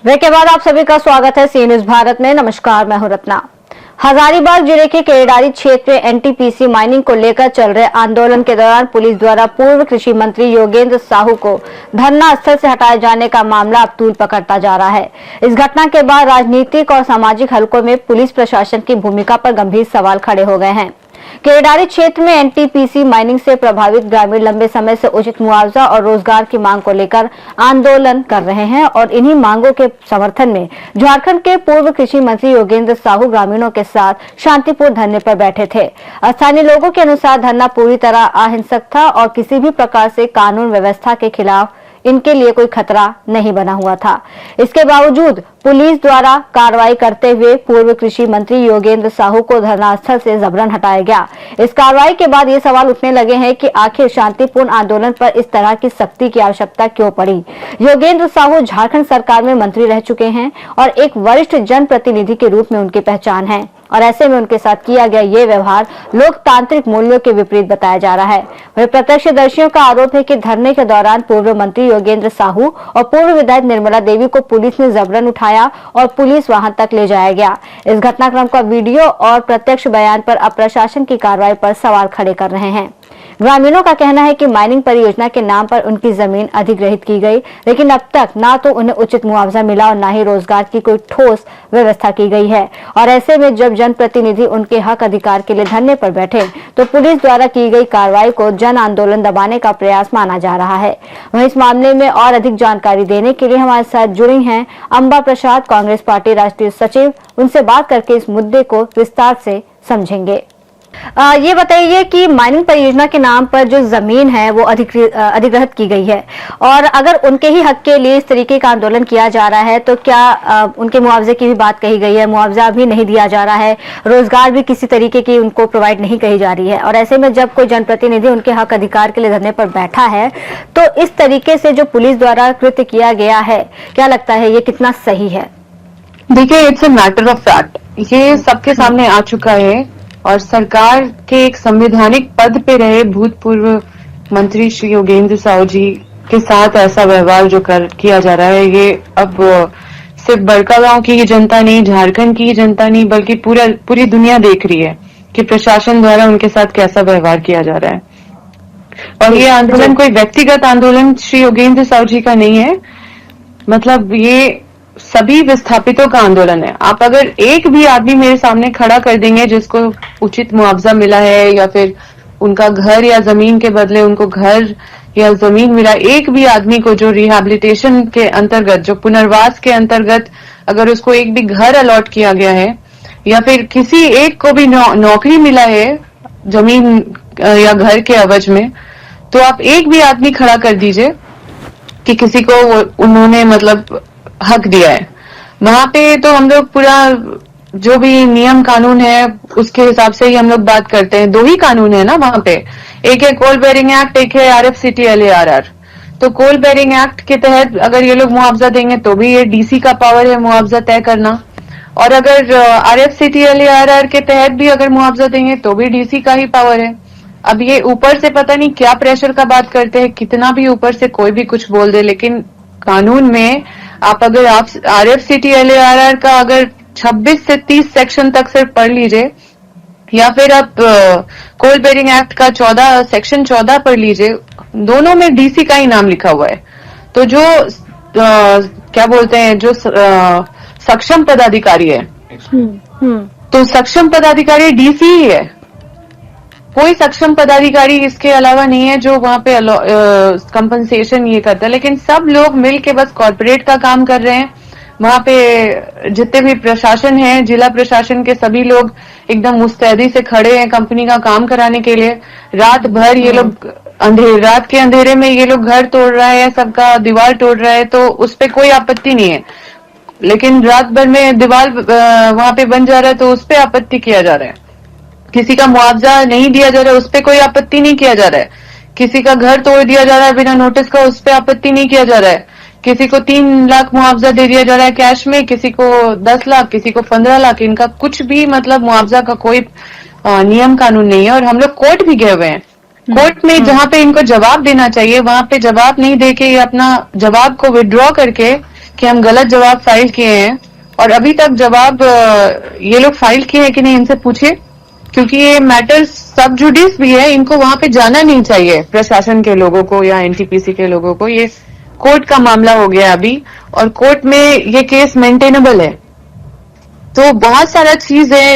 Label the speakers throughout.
Speaker 1: Break के बाद आप सभी का स्वागत है सी न्यूज भारत में। नमस्कार, मैं हूं रत्ना। हजारीबाग जिले के केरेडारी क्षेत्र में एनटीपीसी माइनिंग को लेकर चल रहे आंदोलन के दौरान पुलिस द्वारा पूर्व कृषि मंत्री योगेंद्र साहू को धरना स्थल से हटाए जाने का मामला अब तूल पकड़ता जा रहा है। इस घटना के बाद राजनीतिक और सामाजिक हलकों में पुलिस प्रशासन की भूमिका पर गंभीर सवाल खड़े हो गए हैं। केरेडारी क्षेत्र में एनटीपीसी माइनिंग से प्रभावित ग्रामीण लंबे समय से उचित मुआवजा और रोजगार की मांग को लेकर आंदोलन कर रहे हैं और इन्हीं मांगों के समर्थन में झारखंड के पूर्व कृषि मंत्री योगेंद्र साहू ग्रामीणों के साथ शांतिपूर्ण धरने पर बैठे थे। स्थानीय लोगों के अनुसार धरना पूरी तरह अहिंसक था और किसी भी प्रकार से कानून व्यवस्था के खिलाफ इनके लिए कोई खतरा नहीं बना हुआ था। इसके बावजूद पुलिस द्वारा कार्रवाई करते हुए पूर्व कृषि मंत्री योगेंद्र साहू को धरनास्थल से जबरन हटाया गया। इस कार्रवाई के बाद ये सवाल उठने लगे हैं कि आखिर शांतिपूर्ण आंदोलन पर इस तरह की सख्ती की आवश्यकता क्यों पड़ी। योगेंद्र साहू झारखंड सरकार में मंत्री रह चुके हैं और एक वरिष्ठ जनप्रतिनिधि के रूप में उनकी पहचान है और ऐसे में उनके साथ किया गया ये व्यवहार लोकतांत्रिक मूल्यों के विपरीत बताया जा रहा है। वहीं प्रत्यक्षदर्शियों का आरोप है कि धरने के दौरान पूर्व मंत्री योगेंद्र साहू और पूर्व विधायक निर्मला देवी को पुलिस ने जबरन उठाया और पुलिस वाहन तक ले जाया गया। इस घटनाक्रम का वीडियो और प्रत्यक्ष बयान पर अब प्रशासन की कार्रवाई पर सवाल खड़े कर रहे हैं। ग्रामीणों का कहना है कि माइनिंग परियोजना के नाम पर उनकी जमीन अधिग्रहित की गई, लेकिन अब तक ना तो उन्हें उचित मुआवजा मिला और ना ही रोजगार की कोई ठोस व्यवस्था की गई है। और ऐसे में जब जनप्रतिनिधि उनके हक अधिकार के लिए धरने पर बैठे तो पुलिस द्वारा की गई कार्रवाई को जन आंदोलन दबाने का प्रयास माना जा रहा है। वहीं इस मामले में और अधिक जानकारी देने के लिए हमारे साथ जुड़ी हैं अंबा प्रसाद, कांग्रेस पार्टी राष्ट्रीय सचिव। उनसे बात करके इस मुद्दे को विस्तार से समझेंगे। ये बताइए कि माइनिंग परियोजना के नाम पर जो जमीन है वो अधिग्रहित की गई है और अगर उनके ही हक के लिए इस तरीके का आंदोलन किया जा रहा है तो क्या उनके मुआवजे की भी बात कही गई है? मुआवजा भी नहीं दिया जा रहा है, रोजगार भी किसी तरीके की उनको प्रोवाइड नहीं कही जा रही है और ऐसे में जब कोई जनप्रतिनिधि उनके हक अधिकार के लिए धरने पर बैठा है तो इस तरीके से जो पुलिस द्वारा कृत्य किया गया है, क्या लगता है ये कितना सही है?
Speaker 2: देखिए, it's a matter of fact, ये सबके सामने आ चुका है और सरकार के एक संवैधानिक पद पे रहे भूतपूर्व मंत्री श्री योगेंद्र साहू जी के साथ ऐसा व्यवहार जो किया जा रहा है, ये अब सिर्फ बड़कागांव की ही जनता नहीं, झारखंड की ही जनता नहीं, बल्कि पूरी दुनिया देख रही है कि प्रशासन द्वारा उनके साथ कैसा व्यवहार किया जा रहा है। और ये आंदोलन कोई व्यक्तिगत आंदोलन श्री योगेंद्र साहू जी का नहीं है, मतलब ये सभी विस्थापितों का आंदोलन है। आप अगर एक भी आदमी मेरे सामने खड़ा कर देंगे जिसको उचित मुआवजा मिला है या फिर उनका घर या जमीन के बदले उनको घर या जमीन मिला, एक भी आदमी को जो रिहैबिलिटेशन के अंतर्गत, जो पुनर्वास के अंतर्गत अगर उसको एक भी घर अलॉट किया गया है या फिर किसी एक को भी नौकरी मिला है जमीन या घर के एवज में, तो आप एक भी आदमी खड़ा कर दीजिए कि किसी को उन्होंने मतलब हक दिया है। वहां पे तो हम लोग पूरा जो भी नियम कानून है उसके हिसाब से ही हम लोग बात करते हैं। दो ही कानून है ना वहां पे, एक है कोल बेयरिंग एक्ट, एक है RFCTLARR। तो कोल बेयरिंग एक्ट के तहत अगर ये लोग मुआवजा देंगे तो भी ये DC का पावर है मुआवजा तय करना, और अगर RFCTLARR के तहत भी अगर मुआवजा देंगे तो भी DC का ही पावर है। अब ये ऊपर से पता नहीं क्या प्रेशर का बात करते हैं, कितना भी ऊपर से कोई भी कुछ बोल दे, लेकिन कानून में आप RFCTLARR का अगर 26 से 30 सेक्शन तक सिर्फ पढ़ लीजिए या फिर आप कोल बेयरिंग एक्ट का सेक्शन 14 पढ़ लीजिए, दोनों में DC का ही नाम लिखा हुआ है। तो जो क्या बोलते हैं, जो सक्षम पदाधिकारी है, तो सक्षम पदाधिकारी DC ही है, कोई सक्षम पदाधिकारी इसके अलावा नहीं है जो वहां पे कंपनसेशन ये करता है। लेकिन सब लोग मिल के बस कॉर्पोरेट का काम कर रहे हैं। वहां पे जितने भी प्रशासन है, जिला प्रशासन के सभी लोग एकदम मुस्तैदी से खड़े हैं कंपनी का काम कराने के लिए। रात भर ये लोग रात के अंधेरे में ये लोग घर तोड़ रहा है, सबका दीवार तोड़ रहा है, तो उस पर कोई आपत्ति नहीं है। लेकिन रात भर में दीवार वहां पे बन जा रहा है तो उस पर आपत्ति किया जा रहा है। किसी का मुआवजा नहीं दिया जा रहा है, उस पर कोई आपत्ति नहीं किया जा रहा है। किसी का घर तोड़ दिया जा रहा है बिना नोटिस का, उस पर आपत्ति नहीं किया जा रहा है। किसी को 3 लाख मुआवजा दे दिया जा रहा है कैश में, किसी को 10 लाख, किसी को 15 लाख। इनका कुछ भी मतलब मुआवजा का कोई नियम कानून नहीं है। और हम लोग कोर्ट भी गए हुए हैं, कोर्ट में जहां पे इनको जवाब देना चाहिए वहां पे जवाब नहीं देके ये अपना जवाब को विड्रॉ करके कि हम गलत जवाब फाइल किए हैं, और अभी तक जवाब ये लोग फाइल किए हैं कि नहीं इनसे पूछिए, क्योंकि ये मैटर सब जुडिस भी है, इनको वहां पे जाना नहीं चाहिए प्रशासन के लोगों को या एनटीपीसी के लोगों को। ये कोर्ट का मामला हो गया अभी, और कोर्ट में ये केस मेंटेनेबल है। तो बहुत सारा चीज है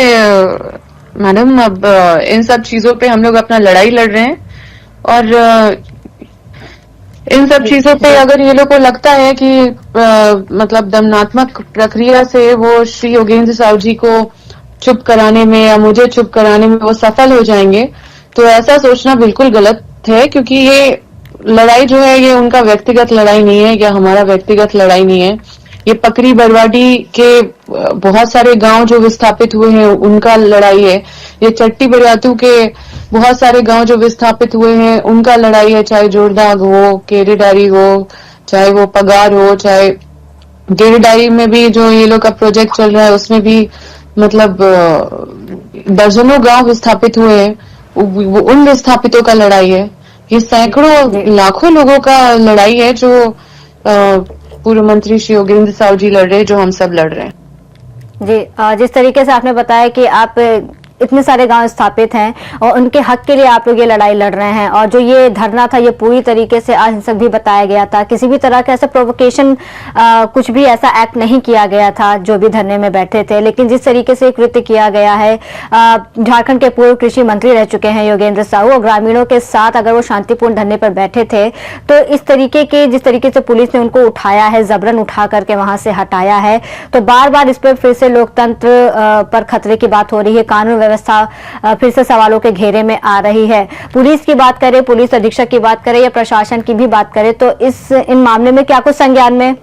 Speaker 2: मैडम, अब इन सब चीजों पे हम लोग अपना लड़ाई लड़ रहे हैं, और इन सब चीजों पे अगर ये लोग को लगता है कि मतलब दंडात्मक प्रक्रिया से वो श्री योगेंद्र साहू जी को चुप कराने में या मुझे चुप कराने में वो सफल हो जाएंगे, तो ऐसा सोचना बिल्कुल गलत है। क्योंकि ये लड़ाई जो है ये उनका व्यक्तिगत लड़ाई नहीं है या हमारा व्यक्तिगत लड़ाई नहीं है। ये पकरी बरवाडी के बहुत सारे गांव जो विस्थापित हुए हैं उनका लड़ाई है। ये चट्टी बरियातू के बहुत सारे गांव जो विस्थापित हुए हैं उनका लड़ाई है, चाहे जोरदाग हो, केरेडारी हो, चाहे वो पगार हो, चाहे केरेडारी में भी जो ये लोग का प्रोजेक्ट चल रहा है उसमें भी मतलब दर्जनों गांव विस्थापित हुए हैं, उन विस्थापितों का लड़ाई है। ये सैकड़ों लाखों लोगों का लड़ाई है जो पूर्व मंत्री श्री योगेंद्र साहू जी लड़ रहे हैं, जो हम सब लड़ रहे हैं।
Speaker 1: जी, जिस तरीके से आपने बताया कि आप इतने सारे गांव स्थापित हैं और उनके हक के लिए आप लोग ये लड़ाई लड़ रहे हैं, और जो ये धरना था ये पूरी तरीके से अहिंसक भी बताया गया था, किसी भी तरह का ऐसा प्रोवोकेशन कुछ भी ऐसा एक्ट नहीं किया गया था जो भी धरने में बैठे थे। लेकिन जिस तरीके से कृत्य किया गया है, झारखंड के पूर्व कृषि मंत्री रह चुके हैं योगेंद्र साहू, और ग्रामीणों के साथ अगर वो शांतिपूर्ण धरने पर बैठे थे तो इस तरीके के जिस तरीके से पुलिस ने उनको उठाया है, जबरन उठा करके वहां से हटाया है, तो बार बार इस पर फिर से लोकतंत्र पर खतरे की बात हो रही है, कानून व्यवस्था फिर से सवालों के घेरे में आ रही है। पुलिस की बात करें, पुलिस अधीक्षक की बात करें या प्रशासन की भी बात करें, तो इन मामले में क्या कुछ संज्ञान में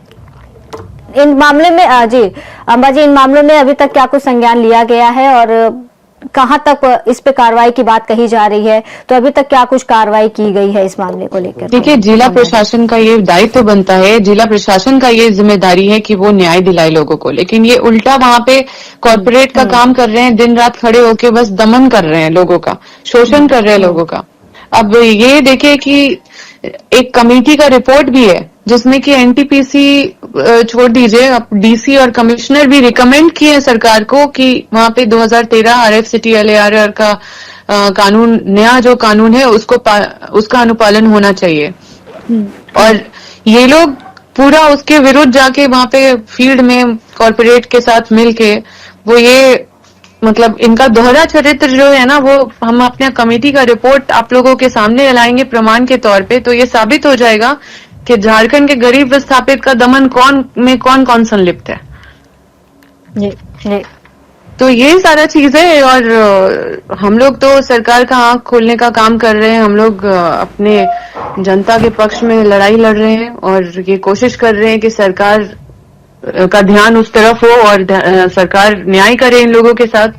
Speaker 1: इन मामले में जी अंबा जी, इन मामलों में अभी तक क्या कुछ संज्ञान लिया गया है और कहां तक इस पे कार्रवाई की बात कही जा रही है? तो अभी तक क्या कुछ कार्रवाई की गई है इस मामले को लेकर?
Speaker 2: देखिए, जिला प्रशासन का ये दायित्व बनता है, जिला प्रशासन का ये जिम्मेदारी है कि वो न्याय दिलाए लोगों को, लेकिन ये उल्टा वहां पे कॉर्पोरेट का काम कर रहे हैं, दिन रात खड़े होके बस दमन कर रहे हैं लोगों का, शोषण कर रहे हैं लोगों का। अब ये देखिए कि एक कमेटी का रिपोर्ट भी है जिसमें कि एनटीपीसी छोड़ दीजिए, अब डीसी और कमिश्नर भी रिकमेंड किए हैं सरकार को कि वहां पे 2013 आरएफसीटी एलएआरआर का कानून, नया जो कानून है उसका अनुपालन होना चाहिए। और ये लोग पूरा उसके विरुद्ध जाके वहां पे फील्ड में कॉर्पोरेट के साथ मिलके वो ये मतलब इनका दोहरा चरित्र जो है ना, वो हम अपने कमेटी का रिपोर्ट आप लोगों के सामने लाएंगे प्रमाण के तौर पे, तो ये साबित हो जाएगा कि झारखंड के गरीब विस्थापित का दमन कौन संलिप्त है।
Speaker 1: जी जी।
Speaker 2: तो ये सारा चीज है, और हम लोग तो सरकार का आंख खोलने का काम कर रहे हैं। हम लोग अपने जनता के पक्ष में लड़ाई लड़ रहे हैं और ये कोशिश कर रहे हैं कि सरकार का ध्यान उस तरफ हो और सरकार न्याय करे इन लोगों के साथ।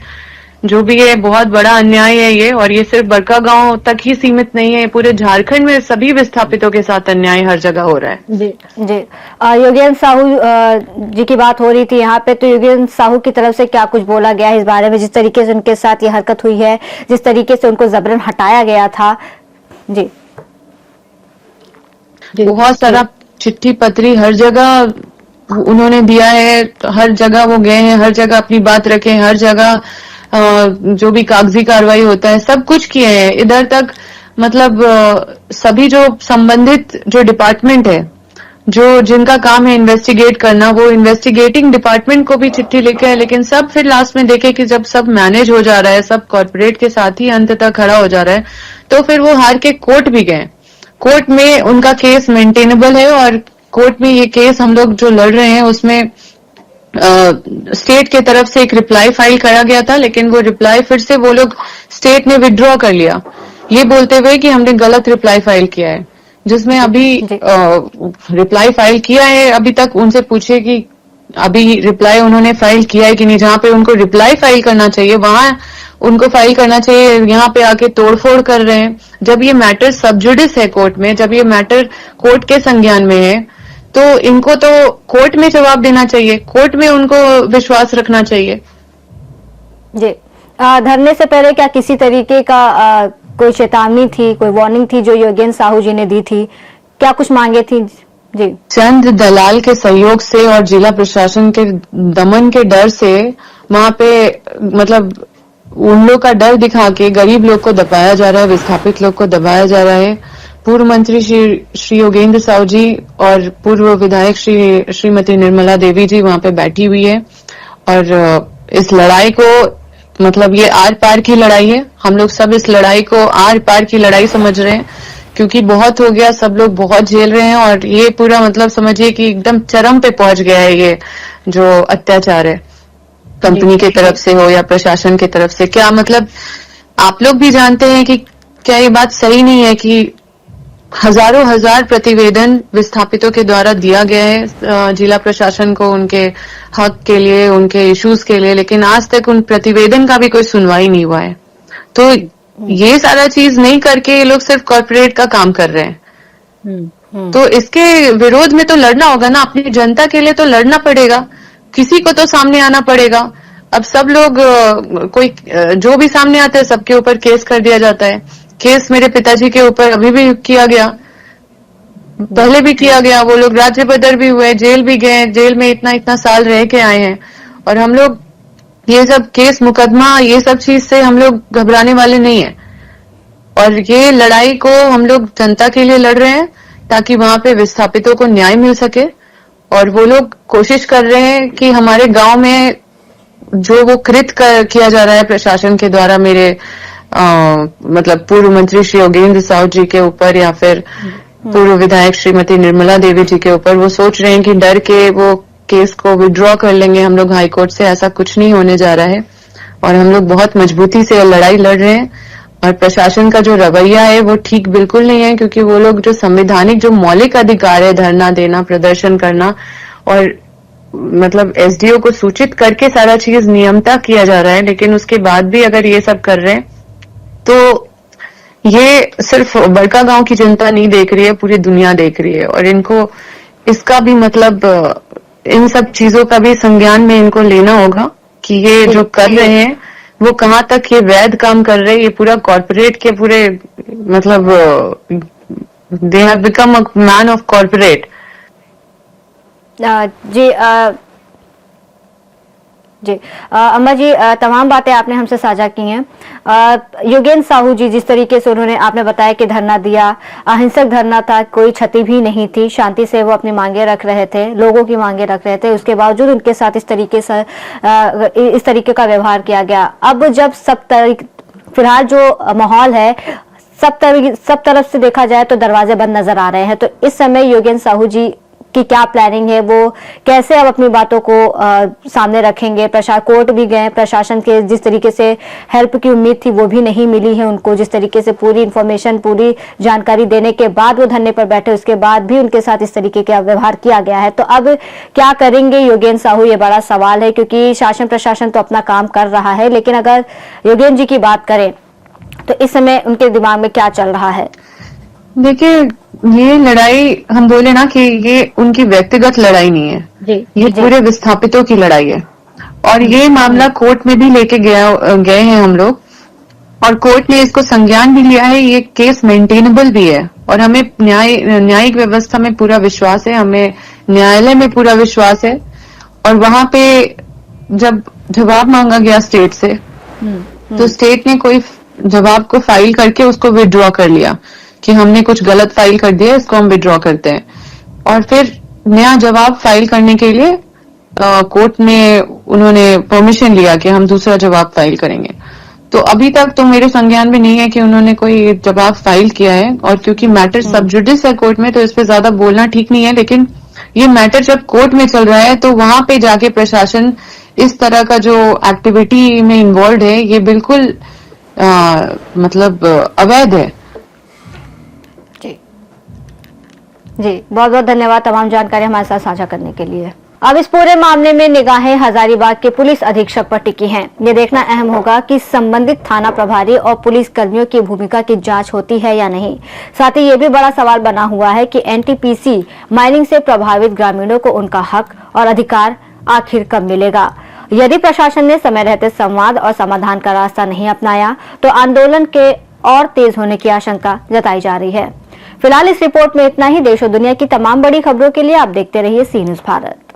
Speaker 2: जो भी है बहुत बड़ा अन्याय है ये, और ये सिर्फ बड़का गांव तक ही सीमित नहीं है, पूरे झारखंड में सभी विस्थापितों के साथ अन्याय हर जगह हो रहा है।
Speaker 1: जी जी। योगेंद्र साहू जी की बात हो रही थी यहाँ पे, तो योगेंद्र साहू की तरफ से क्या कुछ बोला गया है इस बारे में, जिस तरीके से उनके साथ ये हरकत हुई है, जिस तरीके से उनको जबरन हटाया गया था? जी,
Speaker 2: बहुत सारा चिट्ठी पत्री हर जगह उन्होंने दिया है, हर जगह वो गए हैं, हर जगह अपनी बात रखे, हर जगह जो भी कागजी कार्रवाई होता है सब कुछ किए हैं। इधर तक मतलब सभी जो संबंधित जो डिपार्टमेंट है, जो जिनका काम है इन्वेस्टिगेट करना, वो इन्वेस्टिगेटिंग डिपार्टमेंट को भी चिट्ठी लिखे है, लेकिन सब फिर लास्ट में देखे कि जब सब मैनेज हो जा रहा है, सब कॉर्पोरेट के साथ ही अंत तक खड़ा हो जा रहा है, तो फिर वो हार के कोर्ट भी गए। कोर्ट में उनका केस मेंटेनेबल है, और कोर्ट में ये केस हम लोग जो लड़ रहे हैं उसमें स्टेट के तरफ से एक रिप्लाई फाइल करा गया था, लेकिन वो रिप्लाई फिर से वो लोग स्टेट ने विड्रॉ कर लिया, ये बोलते हुए कि हमने गलत रिप्लाई फाइल किया है। जिसमें अभी रिप्लाई फाइल किया है, अभी तक उनसे पूछे कि अभी रिप्लाई उन्होंने फाइल किया है कि नहीं। जहां पे उनको रिप्लाई फाइल करना चाहिए वहां उनको फाइल करना चाहिए, यहाँ पे आके तोड़फोड़ कर रहे हैं। जब ये मैटर सब जुडिस है कोर्ट में, जब ये मैटर कोर्ट के संज्ञान में है, तो इनको तो कोर्ट में जवाब देना चाहिए, कोर्ट में उनको विश्वास रखना चाहिए।
Speaker 1: जी, धरने से पहले क्या किसी तरीके का कोई चेतावनी थी, कोई वार्निंग थी जो योगेंद्र साहू जी ने दी थी? क्या कुछ मांगे थी जी
Speaker 2: चंद दलाल के सहयोग से और जिला प्रशासन के दमन के डर से वहां पे मतलब उन लोग का डर दिखा के गरीब लोग को दबाया जा रहा है, विस्थापित लोग को दबाया जा रहा है। पूर्व मंत्री श्री योगेंद्र साहू जी और पूर्व विधायक श्रीमती निर्मला देवी जी वहां पे बैठी हुई है और इस लड़ाई को मतलब ये आर पार की लड़ाई है। हम लोग सब इस लड़ाई को आर पार की लड़ाई समझ रहे हैं क्योंकि बहुत हो गया, सब लोग बहुत झेल रहे हैं और ये पूरा मतलब समझिए कि एकदम चरम पे पहुंच गया है ये जो अत्याचार है, कंपनी की तरफ से हो या प्रशासन की तरफ से। क्या मतलब आप लोग भी जानते हैं कि क्या ये बात सही नहीं है कि हजारों हजार प्रतिवेदन विस्थापितों के द्वारा दिया गया है जिला प्रशासन को उनके हक के लिए, उनके इश्यूज के लिए, लेकिन आज तक उन प्रतिवेदन का भी कोई सुनवाई नहीं हुआ है। तो ये सारा चीज नहीं करके ये लोग सिर्फ कॉर्पोरेट का काम कर रहे हैं। तो इसके विरोध में तो लड़ना होगा ना, अपनी जनता के लिए तो लड़ना पड़ेगा, किसी को तो सामने आना पड़ेगा। अब सब लोग कोई जो भी सामने आता है सबके ऊपर केस कर दिया जाता है। केस मेरे पिताजी के ऊपर अभी भी किया गया, पहले भी किया गया। वो लोग राज्य बदर भी हुए, जेल भी गए, जेल में इतना इतना साल रह के आए हैं। और हम लोग ये सब केस मुकदमा ये सब चीज से हम लोग घबराने वाले नहीं है। और ये लड़ाई को हम लोग जनता के लिए लड़ रहे हैं ताकि वहां पे विस्थापितों को न्याय मिल सके। और वो लोग कोशिश कर रहे हैं कि हमारे गांव में जो वो किया जा रहा है प्रशासन के द्वारा मेरे मतलब पूर्व मंत्री श्री योगेंद्र साहू जी के ऊपर या फिर पूर्व विधायक श्रीमती निर्मला देवी जी के ऊपर, वो सोच रहे हैं कि डर के वो केस को विड्रॉ कर लेंगे हम लोग हाईकोर्ट से। ऐसा कुछ नहीं होने जा रहा है और हम लोग बहुत मजबूती से लड़ाई लड़ रहे हैं। और प्रशासन का जो रवैया है वो ठीक बिल्कुल नहीं है क्योंकि वो लोग जो संवैधानिक जो मौलिक अधिकार है, धरना देना, प्रदर्शन करना और मतलब एसडीओ को सूचित करके सारा चीज नियमता किया जा रहा है, लेकिन उसके बाद भी अगर ये सब कर रहे हैं तो ये सिर्फ बड़का गांव की जनता नहीं देख रही है, पूरी दुनिया देख रही है। और इनको इसका भी मतलब इन सब चीजों का भी संज्ञान में इनको लेना होगा कि ये जो कर रहे हैं वो कहाँ तक ये वैध काम कर रहे हैं। ये पूरा कॉर्पोरेट के पूरे मतलब they have become a man of corporate.
Speaker 1: जी जी अम्मा जी, तमाम बातें आपने हमसे साझा की हैं। योगेंद्र साहू जी, जिस तरीके से उन्होंने आपने बताया कि धरना दिया, अहिंसक धरना था, कोई क्षति भी नहीं थी, शांति से वो अपनी मांगे रख रहे थे, लोगों की मांगे रख रहे थे, उसके बावजूद उनके साथ इस तरीके का व्यवहार किया गया। अब जब फिलहाल जो माहौल है सब तरफ से देखा जाए तो दरवाजे बंद नजर आ रहे हैं, तो इस समय योगेंद्र साहू जी की क्या प्लानिंग है, वो कैसे अब अपनी बातों को सामने रखेंगे? कोर्ट भी गए, प्रशासन के जिस तरीके से हेल्प की उम्मीद थी वो भी नहीं मिली है उनको, जिस तरीके से पूरी इंफॉर्मेशन, पूरी जानकारी देने के बाद वो धरने पर बैठे, उसके बाद भी उनके साथ इस तरीके का व्यवहार किया गया है। तो अब क्या करेंगे योगेंद्र साहू, ये बड़ा सवाल है, क्योंकि शासन प्रशासन तो अपना काम कर रहा है, लेकिन अगर योगेंद्र जी की बात करें तो इस समय उनके दिमाग में क्या चल रहा है?
Speaker 2: देखिए, ये लड़ाई हम बोले ना कि ये उनकी व्यक्तिगत लड़ाई नहीं है
Speaker 1: जी,
Speaker 2: ये पूरे विस्थापितों की लड़ाई है। और ये मामला कोर्ट में भी लेके गए हैं हम लोग और कोर्ट ने इसको संज्ञान भी लिया है। ये केस मेंटेनेबल भी है और हमें न्यायिक व्यवस्था में पूरा विश्वास है, हमें न्यायालय में पूरा विश्वास है। और वहां पे जब जवाब मांगा गया स्टेट से तो स्टेट ने कोई जवाब को फाइल करके उसको विड्रॉ कर लिया कि हमने कुछ गलत फाइल कर दिया, इसको हम विड्रॉ करते हैं। और फिर नया जवाब फाइल करने के लिए कोर्ट में उन्होंने परमिशन लिया कि हम दूसरा जवाब फाइल करेंगे। तो अभी तक तो मेरे संज्ञान में नहीं है कि उन्होंने कोई जवाब फाइल किया है। और क्योंकि मैटर सब जुडिस है कोर्ट में, तो इस पे ज्यादा बोलना ठीक नहीं है। लेकिन ये मैटर जब कोर्ट में चल रहा है तो वहां पे जाके प्रशासन इस तरह का जो एक्टिविटी में इन्वॉल्व है, ये बिल्कुल मतलब अवैध है।
Speaker 1: जी, बहुत बहुत धन्यवाद तमाम जानकारी हमारे साथ साझा करने के लिए। अब इस पूरे मामले में निगाहें हजारीबाग के पुलिस अधीक्षक पर टिकी हैं। ये देखना अहम होगा कि संबंधित थाना प्रभारी और पुलिस कर्मियों की भूमिका की जांच होती है या नहीं। साथ ही ये भी बड़ा सवाल बना हुआ है कि एनटीपीसी माइनिंग से प्रभावित ग्रामीणों को उनका हक और अधिकार आखिर कब मिलेगा। यदि प्रशासन ने समय रहते संवाद और समाधान का रास्ता नहीं अपनाया तो आंदोलन के और तेज होने की आशंका जताई जा रही है। फिलहाल इस रिपोर्ट में इतना ही। देश और दुनिया की तमाम बड़ी खबरों के लिए आप देखते रहिए सी न्यूज़ भारत।